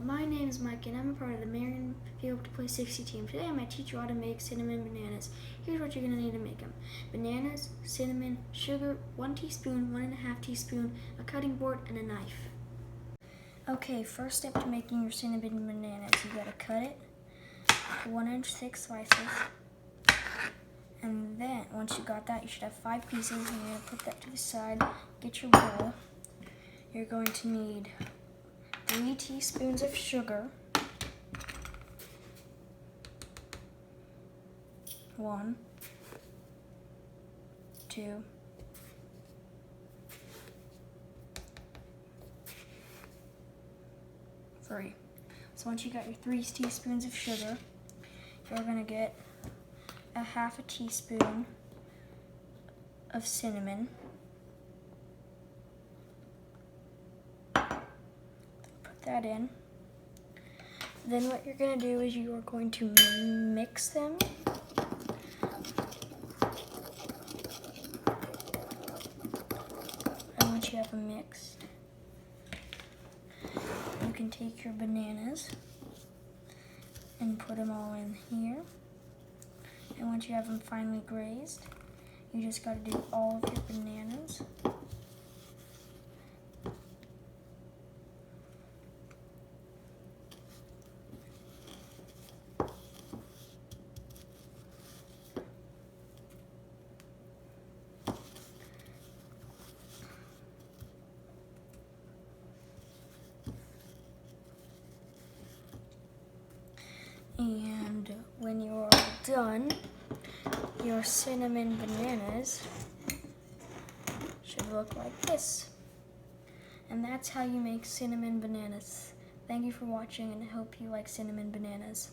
my name is Micah and I'm a part of the Marion Field to Play 60 team. Today I'm going to teach you how to make cinnamon bananas. Here's what you're going to need to make them. Bananas, cinnamon, sugar, 1 teaspoon, 1.5 teaspoon, a cutting board, and a knife. Okay, first step to making your cinnamon bananas. You got to cut it 1-inch thick slices. And then, once you got that, you should have 5 pieces. And you're going to put that to the side. Get your bowl. You're going to need 3 teaspoons of sugar, 1, 2, 3. So once you got your 3 teaspoons of sugar, you're going to get a 1/2 teaspoon of cinnamon, put that in. Then what you're going to do is you are going to mix them. And once you have them mixed, you can take your bananas and put them all in here. And once you have them finely grazed, you just got to do all of your bananas. And when you're done, your cinnamon bananas should look like this. And that's how you make cinnamon bananas. Thank you for watching, and I hope you like cinnamon bananas.